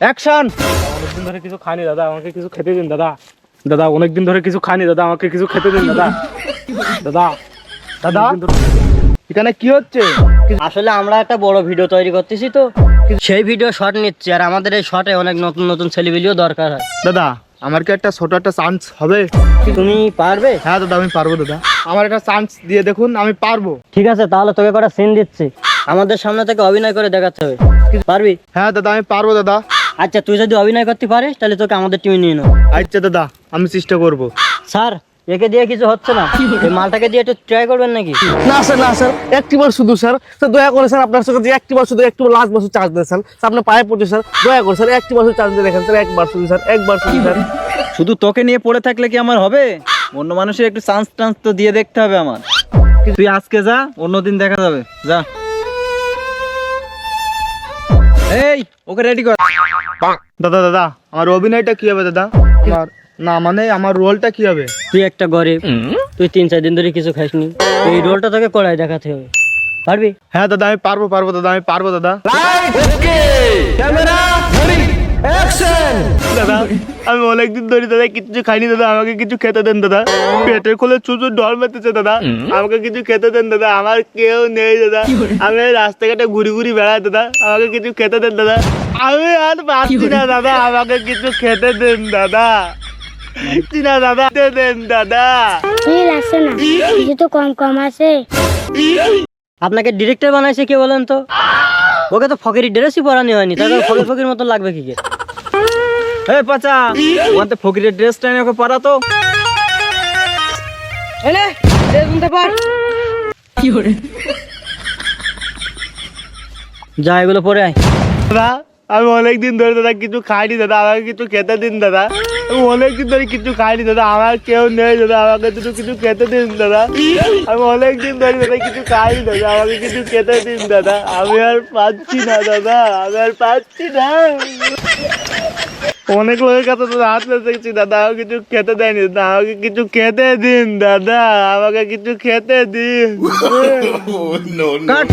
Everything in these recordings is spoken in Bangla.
অ্যাকশন। অনেকদিন ধরে কিছু খাইনি দাদা, আমাকে কিছু খেতে দিন দাদা। দাদা অনেকদিন ধরে কিছু খাইনি দাদা, আমাকে কিছু খেতে দিন দাদা। দাদা দাদা এখানে কি হচ্ছে? আসলে আমরা একটা বড় ভিডিও তৈরি করতেছি, তো সেই ভিডিও শর্ট নিচ্ছি, আর আমাদের এই শর্টে অনেক নতুন নতুন ছেলেপিলেও দরকার হয়। দাদা আমার কি একটা ছোট একটা চান্স হবে? তুমি পারবে? হ্যাঁ দাদা আমি পারবো দাদা, আমার একটা চান্স দিয়ে দেখুন, আমি পারবো। ঠিক আছে, তাহলে তোকে কটা সিন দিচ্ছি, আমাদের সামনে থেকে অভিনয় করে দেখাতে হবে। পারবি? হ্যাঁ দাদা আমি পারবো দাদা। আচ্ছা, তুই যদি অভিনয় করতে পারিস তাহলে তোকে আমাদের টিমে নিয়ে নাও। আচ্ছা দাদা আমি চেষ্টা করবো। স্যার, একে দিয়ে কিছু হচ্ছে না, এই মালটাকে দিয়ে একটু ট্রাই করবেন নাকি? না স্যার, না স্যার, একটিবার শুধু স্যার, স্যার দয়া করে স্যার, আপনার সাথে একটিবার শুধু, একটু লাস্ট বছর চার্জ দেন স্যার, আপনার পায়ে পড়ছে স্যার, দয়া করে স্যার একটিবার শুধু চার্জ দিয়ে দেখেন স্যার, একবার শুধু স্যার, একবার শুধু স্যার। শুধু তোকে নিয়ে পড়ে থাকলে কি আমার হবে? অন্য মানুষের একটু চান্স টান্স তো দিয়ে দেখতে হবে আমার। তুই আজকে যা, অন্যদিন দেখা যাবে, যা। এই ওকে রেডি কর। দাদা দাদা আমার অভিনয়টা কি হবে দাদা? আমার না মানে আমার রোলটা কি হবে? তুই একটা গরিব, তুই 3-4 দিন ধরে কিছু খাসনি, এই রোলটা তোকে কড়াই দেখাতে হবে। পারবি? হ্যাঁ দাদা আমি পারবো, পারবো দাদা, আমি পারবো দাদা। দাদা আমি অনেকদিন ধরে দাদা কিছু খাইনি দাদা, আমাকে কিছু খেতে দেন দাদা, পেটের খোলে চুচুর ডল মেতেছে দাদা, আমাকে কিছু খেতে দেন দাদা, আমার কেউ নেই দাদা, আমি রাস্তাঘাটে ঘুরি ঘুরি বেড়াই দাদা, আমাকে কিছু খেতে দেন দাদা, আমি আর পারছি না দাদা, আমাকে কিছু খেতে দেন দাদা, না দাদা খেতে দেন দাদা। ঠিক আছে না, কিছু তো কম কম আছে। আপনাকে ডিরেক্টর বানাইছে কে বলেন তো? ওকে তো ফকিরি ড্রেসই পরানি হয়নি, তারপর ফকির ফকির মতন লাগবে কি? এই পাচা, ওখানে ফকিরের ড্রেসটা এনে ওকে পরা তো। যা, এগুলো পরে আয়। দাদা আমি অনেকদিন ধরে দাদা কিছু খাইনি দাদা, আমাকে কিছু খেতে দিন দাদা, আমি অনেকদিন ধরে কিছু খাইনি দাদা, আমার কেউ নেই দাদা, আমাকে শুধু কিছু খেতে দিন দাদা, আমি অনেকদিন ধরে দাদা কিছু খাইনি দাদা, আমাকে কিছু খেতে দিন দাদা, আমি আর পাচ্ছি না দাদা, আমি আর পাচ্ছি না, অনেক লোকের কাছে দাদা হাত পেয়েছি দাদা, আমাকে কিছু খেতে দেয়নি দাদা, আমাকে কিছু খেতে দিন দাদা, আমাকে কিছু খেতে দিন। কাট।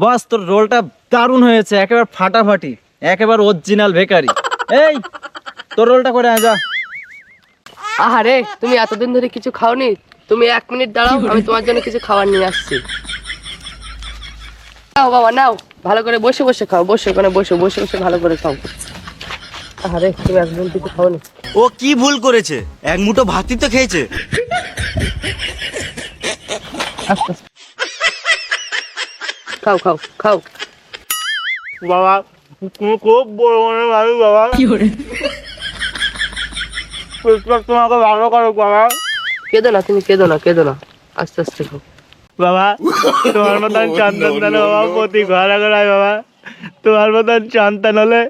বস, তোর রোলটা দারুণ হয়েছে, একেবারে ফাটাফাটি, একেবারে অরিজিনাল বেকারি। এই তোর রোলটা করে আয়, যা। আহারে, তুমি এতদিন ধরে কিছু খাওনি, তুমি 1 মিনিট দাঁড়াও, আমি তোমার জন্য কিছু খাবার নিয়ে আসছি। নাও বাবা নাও, ভালো করে বসে বসে খাও, বসে ওখানে বসে বসে বসে ভালো করে খাও। আহারে, তুমি একদম কিছু খাওনি। ও কি ভুল করেছে? এক মুঠো ভাতই তো খেয়েছে। খাও খাও খাও। বাবা তুমি খুব বড় মনের মানুষ বাবা, তোমাকে ভালো করো বাবা। কেঁদো না তুমি, কেঁদো না, কেঁদো না, আস্তে আস্তে খাও। বাবা তোমার মতন সন্তান হলে বাবা প্রতি ঘরে ঘরে বাবা, তোমার মতন সন্তান হলে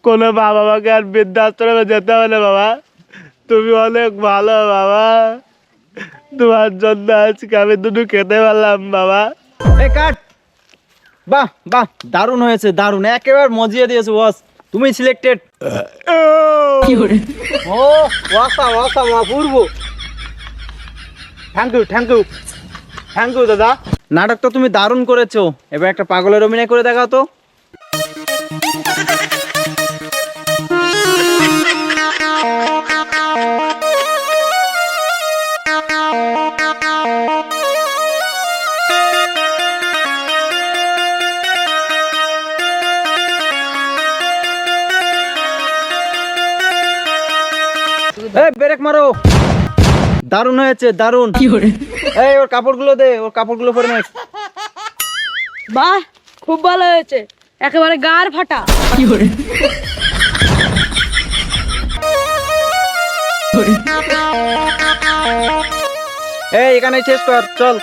কোনো মা বাবাকে আর বৃদ্ধাশ্রমে যেতে হবে না বাবা, তুমি অনেক ভালো বাবা, তোমার জন্য আজকে আমি দুটো খেতে পারলাম বাবা। এই কাট। বাহ বাহ, দারুণ হয়েছে, দারুণ, একেবারে মজিয়ে দিয়েছে বস, তুমি সিলেক্টেড। ও ওয়াসাম ওয়াসাম, অপূর্ব। Thank you thank you thank you দাদা। নাটক তো তুমি দারুণ করেছো, এবার একটা পাগলের অভিনয় করে দেখাও তো। এই ব্রেক মারো, দারুণ হয়েছে, দারুণ। এই ওর কাপড়গুলো দে, ওর কাপড়গুলো পরে নে। বাহ, খুব ভালো হয়েছে, একেবারে গাড় ফাটা। এই এখানে শেষ কর, চল।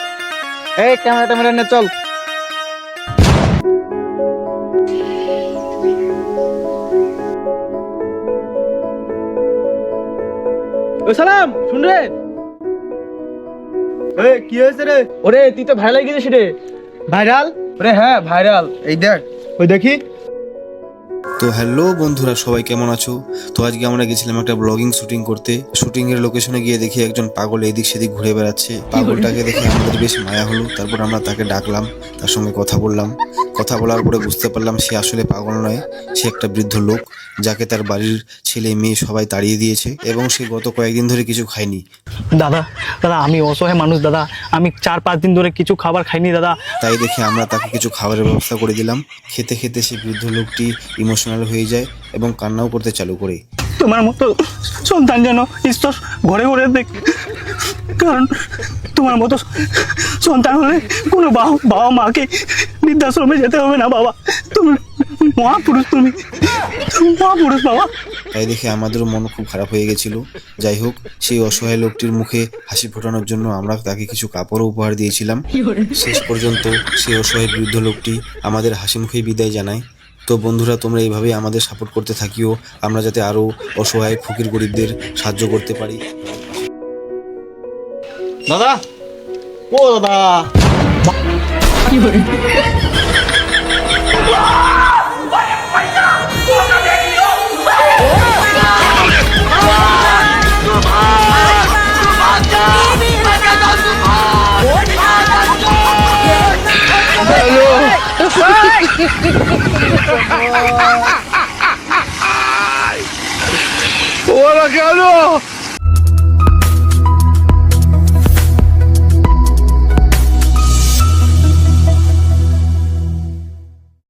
এই ক্যামেরা ট্যামেরা নে, চল। ও সালাম, শুন রে। এই কি হয়েছে রে? ওরে তুই তো ভাইরাল হয়ে গেছিস রে। ভাইরাল? ওরে হ্যাঁ ভাইরাল, এই দেখ। ওই দেখি। তো হ্যালো বন্ধুরা, সবাই কেমন আছো? তো আজকে আমরা গেছিলাম একটা ব্লগিং শুটিং করতে। শুটিং এর লোকেশনে গিয়ে দেখি একজন পাগল এদিক সেদিক ঘুরে বেড়াচ্ছে। পাগলটাকে দেখে আমাদের বেশ মায়া হলো। তারপর আমরা তাকে ডাকলাম, তার সঙ্গে কথা বললাম। কথা বলার পরে বুঝতে পারলাম সে আসলে পাগল নয়, সে একটা বৃদ্ধ লোক যাকে তার বাড়ির ছেলে মেয়ে সবাই তাড়িয়ে দিয়েছে এবং সে গত কয়েকদিন ধরে কিছু খায়নি। দাদা দাদা আমি অসহায় মানুষ দাদা, আমি 4-5 দিন ধরে কিছু খাবার খাইনি দাদা। তাই দেখে আমরা তাকে কিছু খাবারের ব্যবস্থা করে দিলাম। খেতে খেতে সেই বৃদ্ধ লোকটি ইমোশনাল হয়ে যায় এবং কান্নাও করতে চালু করে। তোমার মতো সন্তান যেন ঈশ্বর ঘরে ঘরে দেখ, কারণ তোমার মতো সন্তান হলে কোনো বাবা মাকে বৃদ্ধাশ্রমে যেতে হবে না বাবা। তুমি মহাপুরুষ, তুমি মহাপুরুষ বাবা। তাই দেখে আমাদেরও মন খুব খারাপ হয়ে গেছিল। যাই হোক, সেই অসহায় লোকটির মুখে হাসি ফোটানোর জন্য আমরা তাকে কিছু কাপড়ও উপহার দিয়েছিলাম। শেষ পর্যন্ত সেই অসহায় বৃদ্ধ লোকটি আমাদের হাসি মুখেই বিদায় জানায়। তো বন্ধুরা, তোমরা এইভাবেই আমাদের সাপোর্ট করতে থাকিও, আমরা যাতে আরও অসহায় ফকির গরিবদের সাহায্য করতে পারি। দাদা, ও দাদা, ওরা কেন